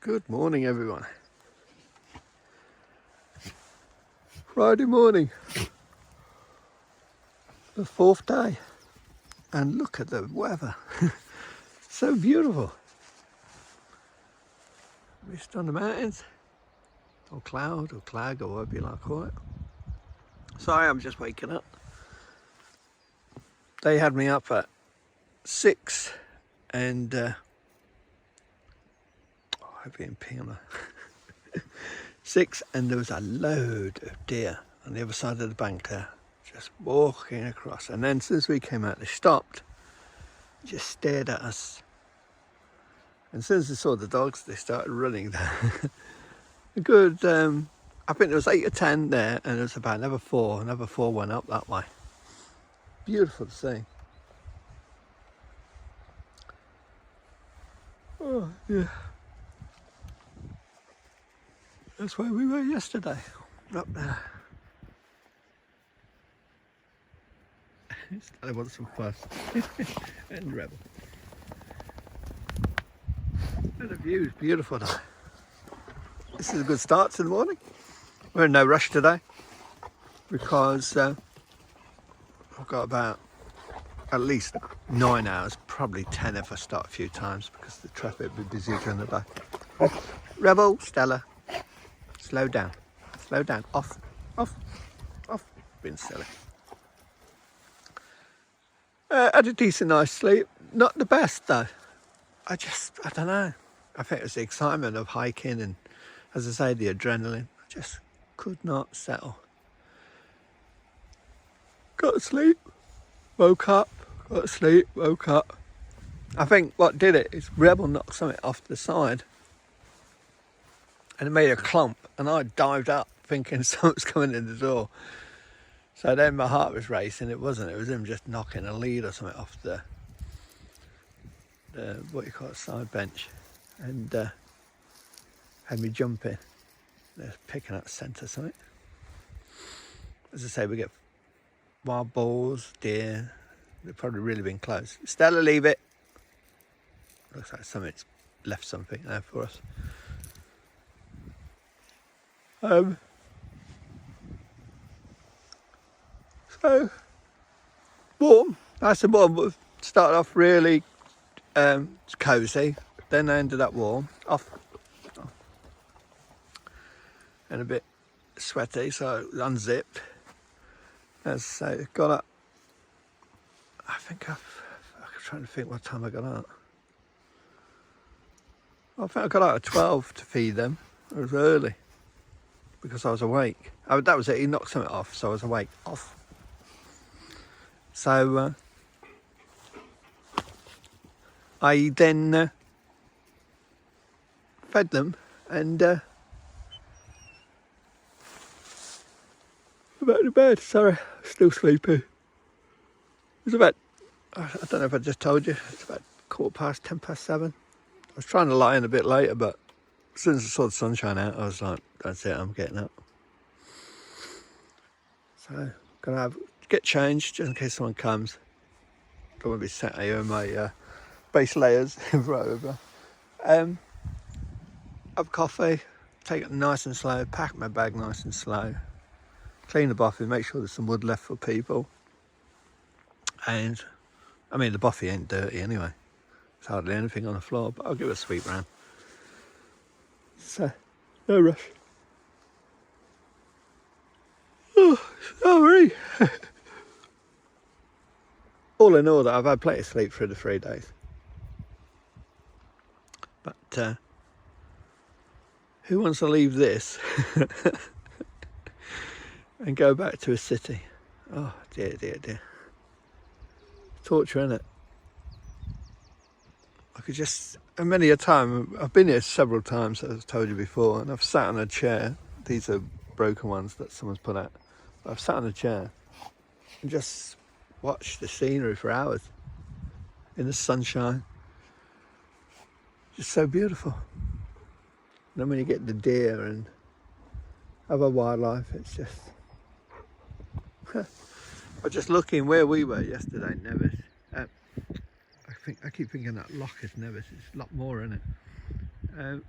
Good morning, everyone. Friday morning, the 4th day, and look at the weather. So beautiful. Mist on the mountains, or cloud, or clag, or whatever you like to call it. Sorry, I'm just waking up. They had me up at 6 and I've been peeing 6, and there was a load of deer on the other side of the bank there, just walking across. And then since we came out, they stopped, just stared at us. And as soon as they saw the dogs, they started running there. A good, I think there was 8 or 10 there, and there was about another 4. Another 4 went up that way. Beautiful to see. Oh, yeah. That's where we were yesterday, up there. I want some fuss. And rebel. And the view's beautiful though. This is a good start to the morning. We're in no rush today because I've got about at least 9 hours, probably 10 if I start a few times because the traffic will be busy during the day. Rebel, Stella. Slow down, off, being silly. Had a decent night's sleep, not the best though. I don't know. I think it was the excitement of hiking and, as I say, the adrenaline. I just could not settle. Got to sleep, woke up, got to sleep, woke up. I think what did it is Rebel knocked something off the side and it made a clump, and I dived up thinking something's coming in the door. So then my heart was racing. It wasn't, it was him just knocking a lead or something off the what you call it, side bench, and had me jumping. They're picking up scent or something. As I say, we get wild boars, deer. They've probably really been close. Stella, leave it. Looks like something's left something there for us. So warm, nice and warm, but started off really cosy, then I ended up warm, off, and a bit sweaty, so unzipped. As I say, got up, I'm trying to think what time I got out. I think I got out at 12 to feed them. It was early because I was awake. That was it, he knocked something off, so I was awake, off. So I then fed them and went to bed. Sorry, still sleepy. It was about, I don't know if I just told you, it's about 7:15. I was trying to lie in a bit later, but as soon as I saw the sunshine out, I was like, that's it, I'm getting up. So, gonna get changed just in case someone comes. Don't want to be sat here in my base layers right over. Have coffee, take it nice and slow, pack my bag nice and slow, clean the bothy, make sure there's some wood left for people. And I mean, the bothy ain't dirty anyway. There's hardly anything on the floor, but I'll give it a sweep round. So, no rush. Oh, sorry. All in all, I've had plenty of sleep through the 3 days. But who wants to leave this and go back to a city? Oh, dear, dear, dear. Torture, innit? I could just, and many a time, I've been here several times, as I've told you before, and I've sat on a chair. These are broken ones that someone's put out. I've sat on a chair and just watched the scenery for hours in the sunshine. Just so beautiful. And then when you get the deer and other wildlife, it's just... But just looking where we were yesterday, Nevis. I keep thinking that Loch is Nevis. It's a lot more, isn't it?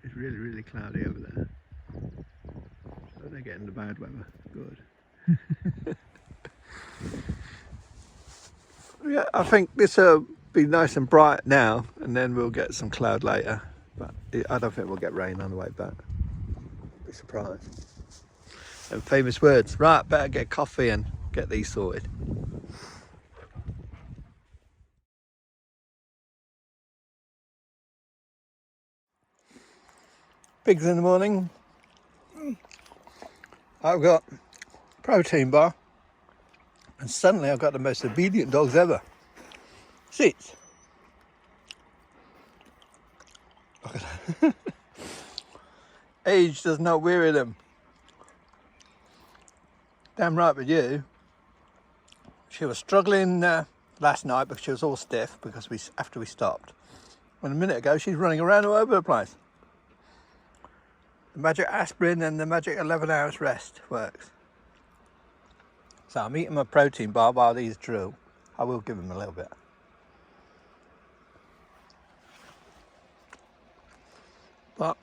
It's really, really cloudy over there. So they're getting the bad weather. Good. Yeah, I think this will be nice and bright now, and then we'll get some cloud later. But I don't think we'll get rain on the way back. Be surprised. And famous words. Right, better get coffee and get these sorted. Pigs in the morning. I've got protein bar, and suddenly I've got the most obedient dogs ever. Sit. Look at that. Age does not weary them. Damn right with you. She was struggling last night because she was all stiff because after we stopped. When a minute ago she's running around all over the place. The magic aspirin and the magic 11 hours rest works. So I'm eating my protein bar while these drill. I will give them a little bit. But,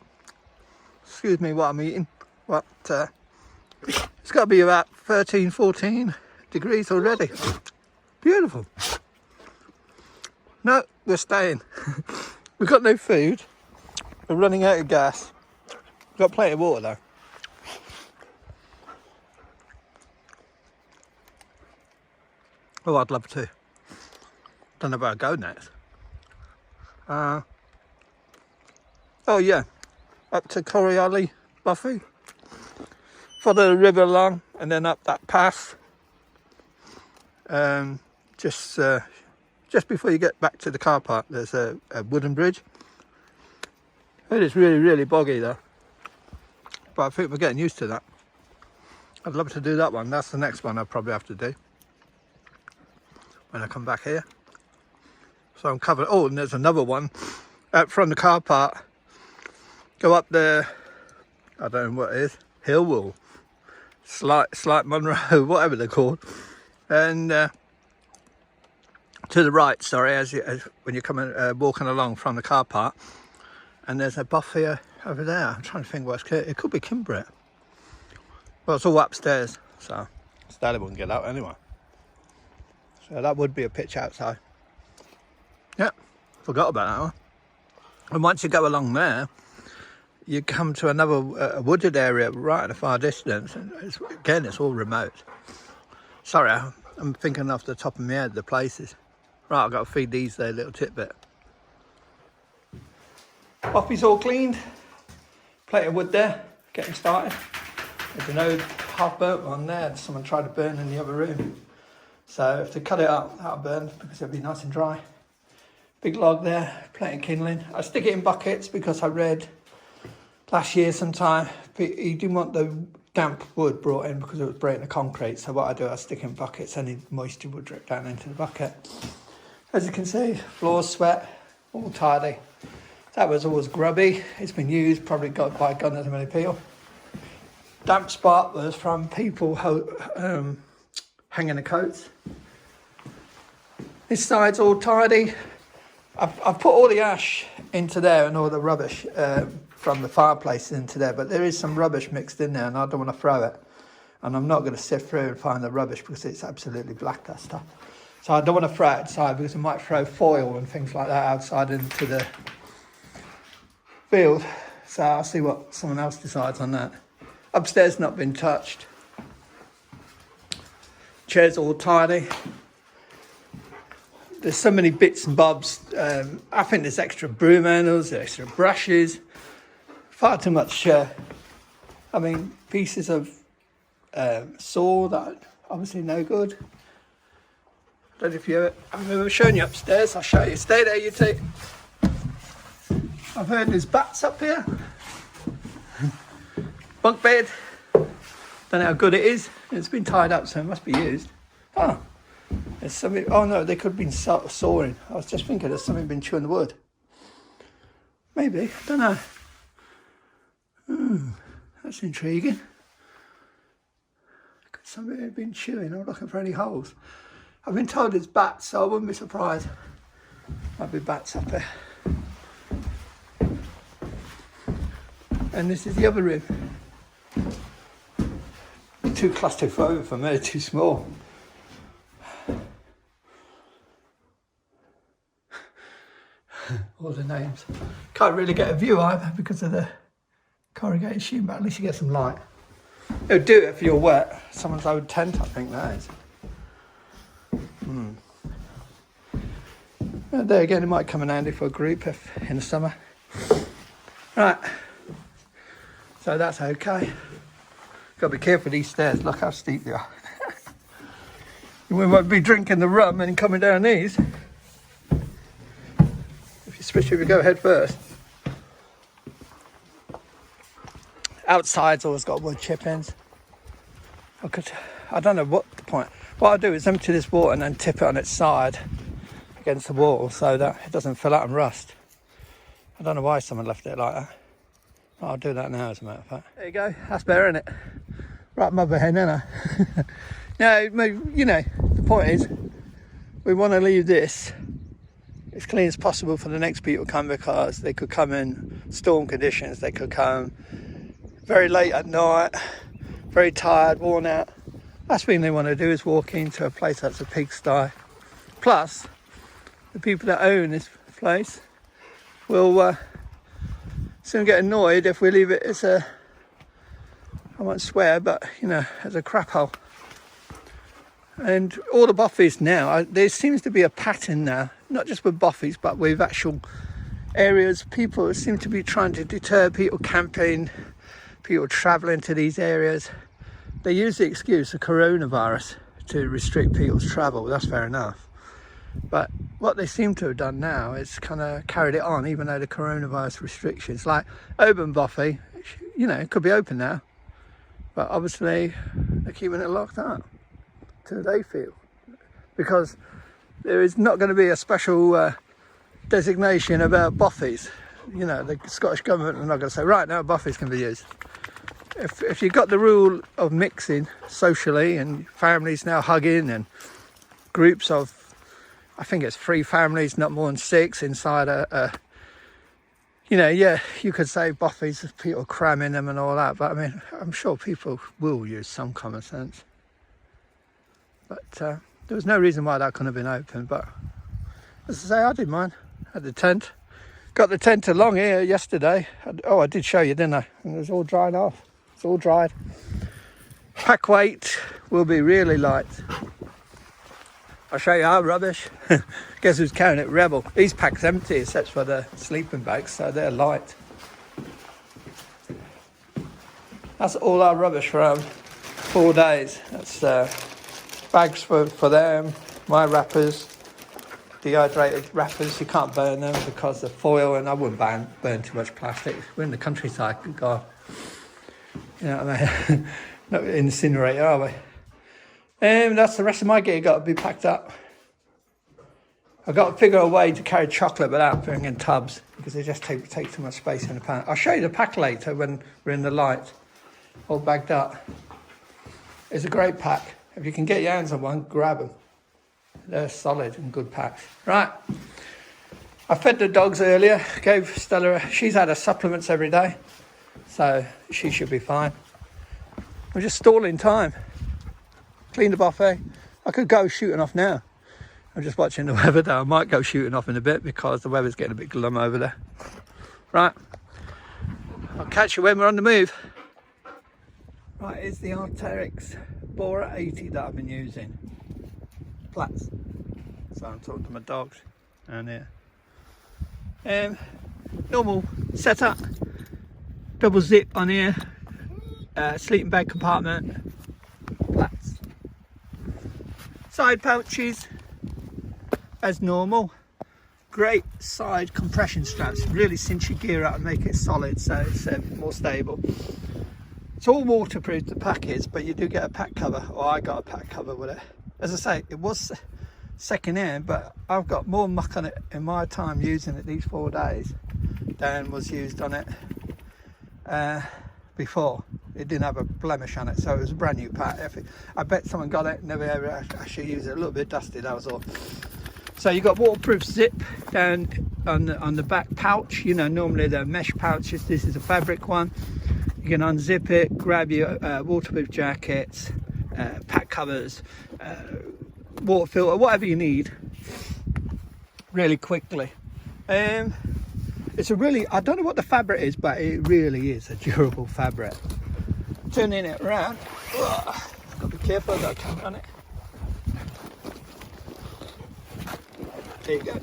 excuse me what I'm eating. But it's got to be about 13, 14 degrees already. Beautiful. No, we're staying. We've got no food. We're running out of gas. We've got plenty of water though. Oh, I'd love to. Don't know where I'd go next. Oh yeah, up to Glen Pean Bothy. Follow the river along and then up that path. Just before you get back to the car park, there's a wooden bridge. It is really, really boggy though. But I think we're getting used to that. I'd love to do that one. That's the next one I'll probably have to do when I come back here. So I'm covered. Oh, and there's another one out from the car park. Go up there, I don't know what it is, hill wall, slight Monroe, whatever they're called. And to the right, sorry, as when you're coming walking along from the car park, and there's a buffet over there. I'm trying to think what's it could be Kimbrett. Well, it's all upstairs, so Stanley wouldn't get out anyway. So that would be a pitch outside. Yeah, forgot about that one. And once you go along there, you come to another wooded area right in the far distance, and again it's all remote. Sorry, I'm thinking off the top of my head the places. Right, I've got to feed these there a little tidbit. Bothy's all cleaned. Plate of wood there, getting started. There's an old half-burnt one there that someone tried to burn in the other room. So if they cut it up, that'll burn because it'll be nice and dry. Big log there, plate of kindling. I stick it in buckets because I read last year sometime you didn't want the damp wood brought in because it was breaking the concrete. So what I do, I stick in buckets, any moisture will drip down into the bucket. As you can see, floors sweat, all tidy. That was always grubby. It's been used, probably got by God knows how many people. Damp spot was from people hanging the coats. This side's all tidy. I've put all the ash into there and all the rubbish from the fireplace into there, but there is some rubbish mixed in there and I don't want to throw it. And I'm not going to sift through and find the rubbish because it's absolutely black, that stuff. So I don't want to throw it outside because I might throw foil and things like that outside into the field. So I'll see what someone else decides on that. Upstairs not been touched. Chairs all tidy. There's so many bits and bobs. I think there's extra broom handles, extra brushes. Far too much, pieces of saw that obviously no good. I don't know if I've ever shown you upstairs. I'll show you. Stay there, you two. I've heard there's bats up here. Bunk bed. Don't know how good it is. It's been tied up, so it must be used. Oh, there's something. Oh no, they could have been sawing. I was just thinking there's something been chewing the wood. Maybe, I don't know. That's intriguing. Could somebody have been chewing or looking for any holes? I've been told it's bats, so I wouldn't be surprised. Might be bats up there. And this is the other room. Too claustrophobic for me, too small. All the names. Can't really get a view either because of the corrugated sheet, but at least you get some light. It'll do it if you're wet. Someone's old tent, I think that is. And there again, it might come in handy for a group if in the summer. Right. So that's okay. Got to be careful with these stairs. Look how steep they are. We won't be drinking the rum and coming down these. Especially if we go head first. Outside's always got wood chip-ins. I don't know what the point. What I'll do is empty this water and then tip it on its side against the wall so that it doesn't fill out and rust. I don't know why someone left it like that. I'll do that now, as a matter of fact. There you go. That's better, isn't it? Right, mother hen, isn't it? Now, you know, the point is, we want to leave this as clean as possible for the next people to come, because they could come in storm conditions. They could come very late at night, very tired, worn out. Last thing they want to do is walk into a place that's a pigsty. Plus, the people that own this place will soon get annoyed if we leave it as a, I won't swear, but you know, as a crap hole. And all the bothies now, there seems to be a pattern now, not just with bothies, but with actual areas. People seem to be trying to deter people camping, people travelling to these areas. They use the excuse of coronavirus to restrict people's travel. That's fair enough. But what they seem to have done now is kind of carried it on, even though the coronavirus restrictions, like Oban Bothy, you know, it could be open now, but obviously they're keeping it locked up till they feel, because there is not going to be a special designation about bothies. You know, the Scottish government are not going to say, right now bothies can be used. If you've got the rule of mixing socially and families now hugging and groups of, I think it's 3 families, not more than 6 inside you know, yeah, you could say bothies, people cramming them and all that, but I mean, I'm sure people will use some common sense. But there was no reason why that couldn't have been open. But as I say, I did mine. Had the tent. Got the tent along here yesterday. I did show you, didn't I? And it was all dried off. It's all dried. Pack weight will be really light. I'll show you our rubbish. Guess who's carrying it? Rebel. These packs empty except for the sleeping bags, so they're light. That's all our rubbish from 4 days. That's bags for them, my wrappers, dehydrated wrappers. You can't burn them because of foil, and I wouldn't burn too much plastic. We're in the countryside, good God. You know what I mean? Not an incinerator, are we? That's the rest of my gear got to be packed up. I've got to figure a way to carry chocolate without putting in tubs, because they just take too much space in the pan. I'll show you the pack later when we're in the light, all bagged up. It's a great pack. If you can get your hands on one, grab them. They're solid and good packs. Right. I fed the dogs earlier, gave Stella, she's had her supplements every day, so she should be fine. We're just stalling time. Clean the buffet. I could go shooting off now. I'm just watching the weather though. I might go shooting off in a bit because the weather's getting a bit glum over there. Right. I'll catch you when we're on the move. Right, here's the Arc'teryx Borer 80 that I've been using. Flats. So I'm talking to my dogs down here. Normal setup. Double zip on here. Sleeping bag compartment. Flats. Side pouches as normal. Great side compression straps. Really cinch your gear out and make it solid so it's more stable. It's all waterproof, the pack is, but you do get a pack cover, or I got a pack cover with it. As I say, it was second hand, but I've got more muck on it in my time using it these 4 days than was used on it before. It didn't have a blemish on it, so it was a brand new pack. I bet someone got it, never ever actually used it. A little bit dusty, that was all. So you've got waterproof zip down on the back pouch. You know, normally they're mesh pouches. This is a fabric one. You can unzip it, grab your waterproof jackets, pack covers, water filter, whatever you need, really quickly. It's a really, I don't know what the fabric is, but it really is a durable fabric. Turning it around, got to be careful, I've got a camera on it. There you go.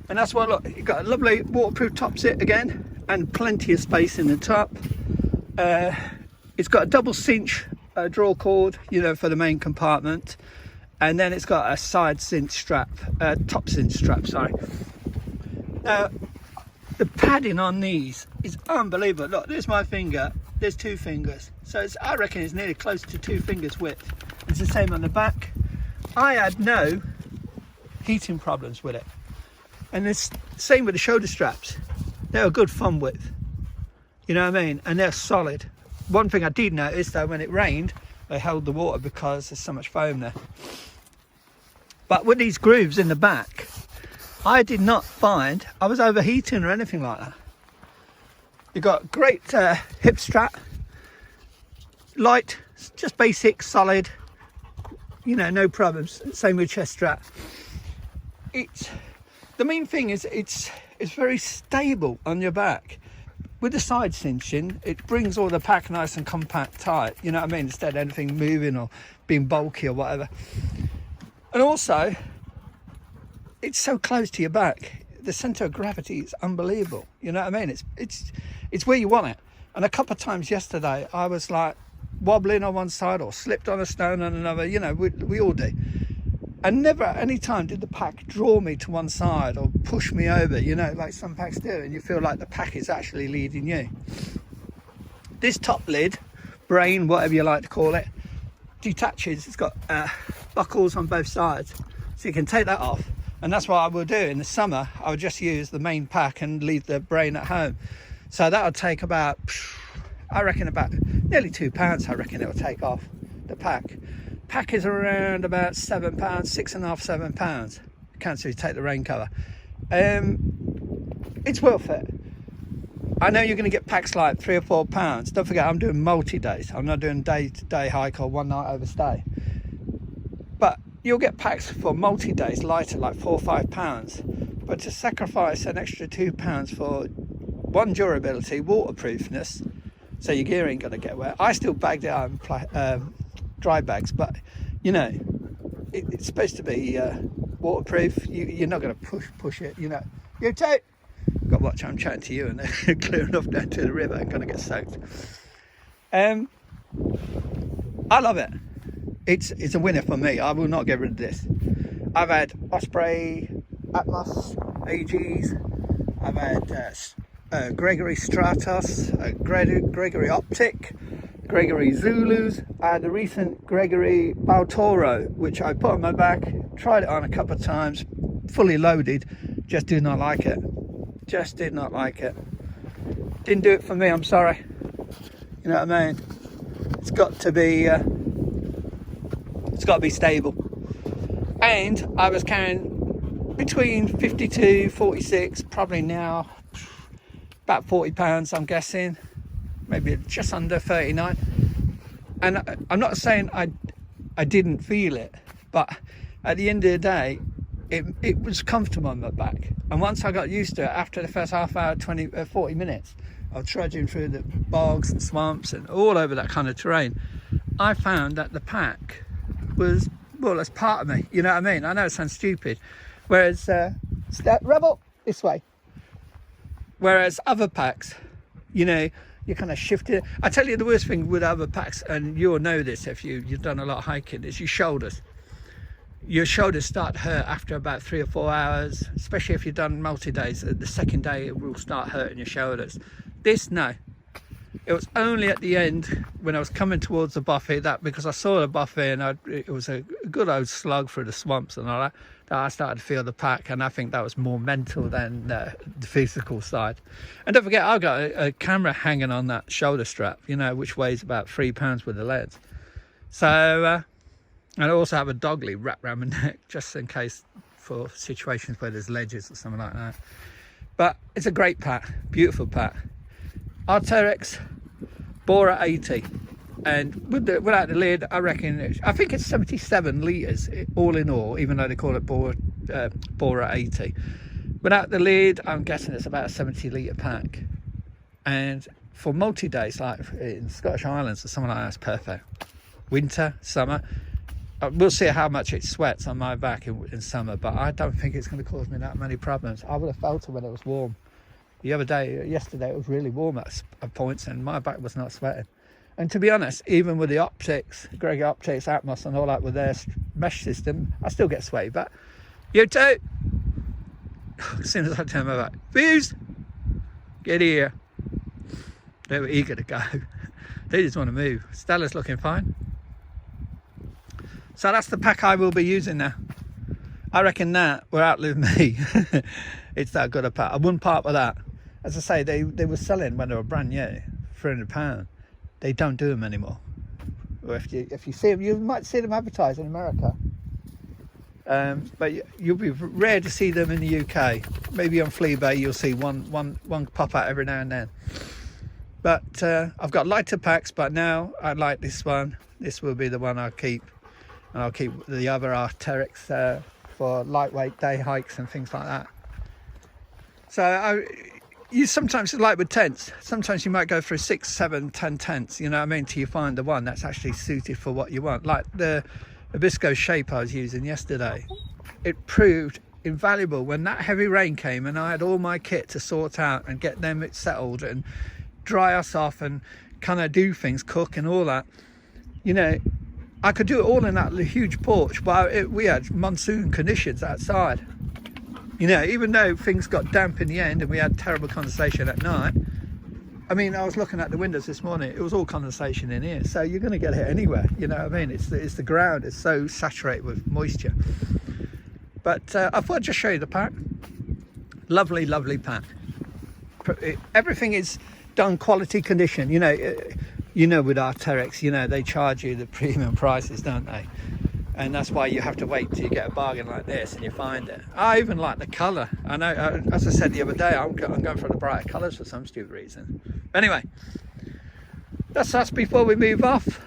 And that's what, look, you've got a lovely waterproof top zip again, and plenty of space in the top. It's got a double cinch draw cord, you know, for the main compartment. And then it's got a side cinch strap, top cinch strap, sorry. Now, the padding on these is unbelievable. Look, there's my finger, there's 2 fingers. So it's, I reckon it's nearly close to 2 fingers width. It's the same on the back. I had no heating problems with it. And it's the same with the shoulder straps. They're a good fun width. You know what I mean? And they're solid. One thing I did notice though, when it rained, they held the water because there's so much foam there. But with these grooves in the back, I did not find I was overheating or anything like that. You've got great hip strap, light, just basic, solid, you know, no problems. Same with chest strap. The main thing is it's very stable on your back. With the side cinching, it brings all the pack nice and compact tight, you know what I mean, instead of anything moving or being bulky or whatever. And also, it's so close to your back. The centre of gravity is unbelievable, you know what I mean? It's where you want it. And a couple of times yesterday, I was like wobbling on one side or slipped on a stone on another, you know, we all do. And never at any time did the pack draw me to one side or push me over, you know, like some packs do, and you feel like the pack is actually leading you. This top lid, brain, whatever you like to call it, detaches. It's got buckles on both sides, so you can take that off. And that's what I will do in the summer. I would just use the main pack and leave the brain at home. So that would take about, I reckon about nearly £2, I reckon it will take off the pack. Pack is around about £7, £6.5, £7. Can't see, take the rain cover. It's worth it. I know you're going to get packs like £3 or £4. Don't forget, I'm doing multi-days. I'm not doing day-to-day hike or one night overstay. But you'll get packs for multi-days lighter, like £4 or £5. But to sacrifice an extra £2 for one, durability, waterproofness, so your gear ain't going to get wet. I still bagged it out in dry bags, but you know, it's supposed to be waterproof. You're not going to push it, you know. You take. Got to watch, I'm chatting to you and they're clearing off down to the river and going to get soaked. I love it. It's a winner for me. I will not get rid of this. I've had Osprey, Atlas, AGs. I've had Gregory Stratos, Gregory Optic, Gregory Zulus. I had the recent Gregory Baltoro, which I put on my back, tried it on a couple of times, fully loaded, just did not like it. Just did not like it. Didn't do it for me, I'm sorry. You know what I mean? It's got to be stable. And I was carrying between 52, 46, probably now about £40, I'm guessing. Maybe just under 39. And I'm not saying I didn't feel it, but at the end of the day, it was comfortable on my back. And once I got used to it, after the first half hour, 40 minutes of trudging through the bogs and swamps and all over that kind of terrain, I found that the pack was more or less part of me. You know what I mean? I know it sounds stupid. Whereas, Rebel, this way. Whereas other packs, you know, you kind of shifted. I tell you, the worst thing with other packs, and you'll know this if you've done a lot of hiking, is your shoulders. Your shoulders start to hurt after about 3 or 4 hours, especially if you've done multi-days. The second day it will start hurting your shoulders. This, no. It was only at the end when I was coming towards the Bothy, that because I saw the Bothy and it was a good old slug through the swamps and all that, that I started to feel the pack, and I think that was more mental than the physical side. And don't forget, I've got a camera hanging on that shoulder strap, you know, which weighs about £3 with the lens. So, and I also have a dog lead wrapped around my neck just in case for situations where there's ledges or something like that. But it's a great pack, beautiful pack. Arteryx, bore at 80, and without the lid, I think it's 77 litres all in all, even though they call it bore at 80. Without the lid, I'm guessing it's about a 70 litre pack. And for multi-days, like in Scottish Islands or something like that, it's perfect. Winter, summer, we'll see how much it sweats on my back in summer, but I don't think it's going to cause me that many problems. I would have felt it when it was warm. The other day, yesterday, it was really warm at points and my back was not sweating. And to be honest, even with the optics, Greg Optics, Atmos and all that with their mesh system, I still get sweaty. But you too, as soon as I turn my back, Fuse, get here. They were eager to go. They just want to move. Stella's looking fine. So that's the pack I will be using now. I reckon that will outlive me. It's that good a pack. I wouldn't part with that. As I say, they were selling when they were brand new, £300. They don't do them anymore. Or if you see them, you might see them advertised in America. But you'll be rare to see them in the UK. Maybe on Fleabay you'll see one pop out every now and then. But I've got lighter packs, but now I like this one. This will be the one I'll keep. And I'll keep the other Arteryx for lightweight day hikes and things like that. So you sometimes, like with tents, sometimes you might go through 6, 7, 10 tents, you know what I mean, till you find the one that's actually suited for what you want. Like the Abisko shape I was using yesterday, it proved invaluable when that heavy rain came and I had all my kit to sort out and get them settled and dry us off and kind of do things, cook and all that. You know, I could do it all in that huge porch, but we had monsoon conditions outside. You know, even though things got damp in the end and we had terrible condensation at night, I mean, I was looking at the windows this morning, it was all condensation in here, so you're going to get it anywhere, you know what I mean? It's the ground, it's so saturated with moisture. But I thought I'd just show you the pack. Lovely, lovely pack. Everything is done quality condition, you know with Arteryx, you know, they charge you the premium prices, don't they? And that's why you have to wait till you get a bargain like this and you find it. I even like the colour. I know, as I said the other day, I'm going for the brighter colours for some stupid reason. Anyway, that's us before we move off.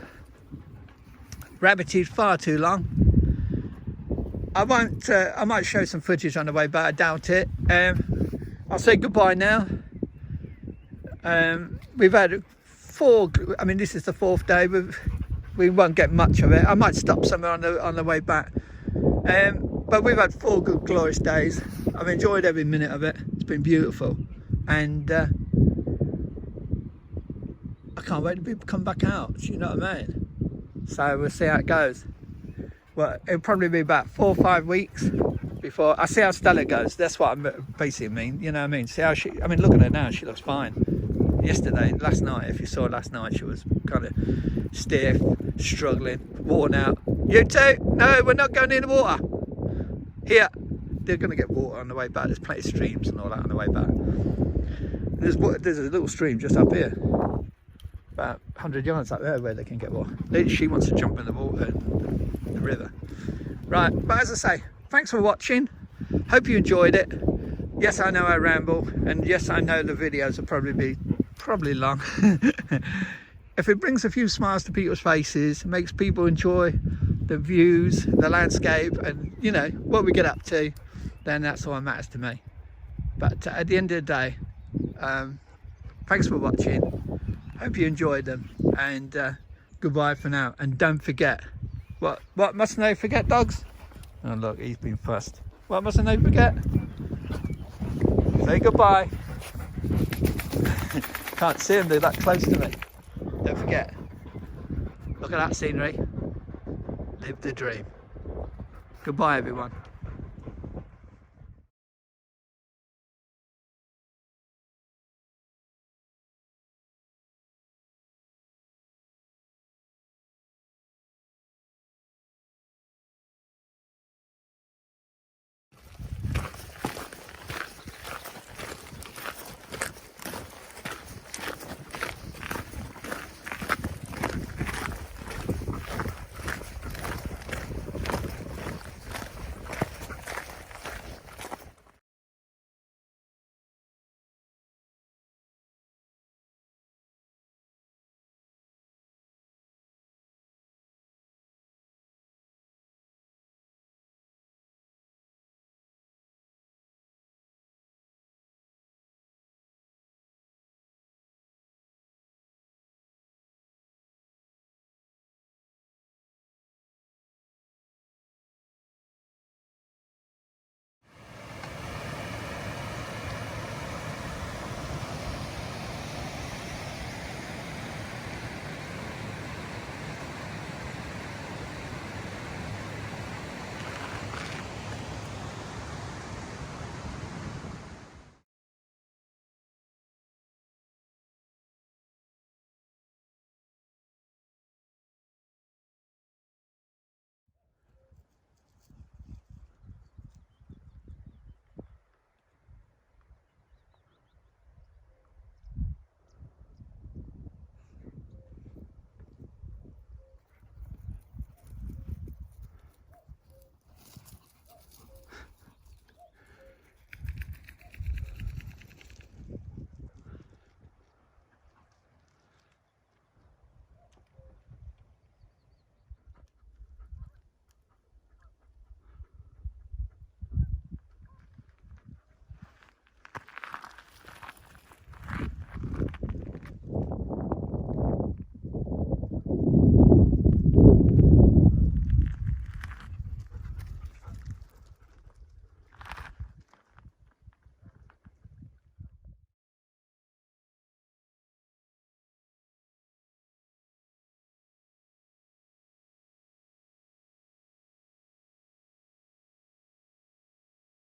Rabbited far too long. I might show some footage on the way, but I doubt it. I'll say goodbye now. We've had 4, I mean, this is the 4th day. We won't get much of it. I might stop somewhere on the way back. But we've had 4 good, glorious days. I've enjoyed every minute of it. It's been beautiful. And I can't wait to come back out, you know what I mean? So we'll see how it goes. Well, it'll probably be about 4 or 5 weeks before I see how Stella goes. That's what I basically mean, you know what I mean? See how I mean, look at her now, she looks fine. Last night, if you saw last night, she was kind of stiff, struggling, worn out. You too? No, we're not going in the water. Here, they're going to get water on the way back. There's plenty of streams and all that on the way back. There's a little stream just up here, about 100 yards up there where they can get water. She wants to jump in the water, the river. Right, but as I say, thanks for watching. Hope you enjoyed it. Yes, I know I ramble, and yes, I know the videos will probably be long. If it brings a few smiles to people's faces, makes people enjoy the views, the landscape, and you know what we get up to, then that's all that matters to me. But at the end of the day, thanks for watching. Hope you enjoyed them, and goodbye for now. And don't forget, what mustn't they forget, dogs? Oh look, he's been fussed. What mustn't they forget? Say goodbye. Can't see them, they're that close to me. Don't forget. Look at that scenery. Live the dream. Goodbye everyone.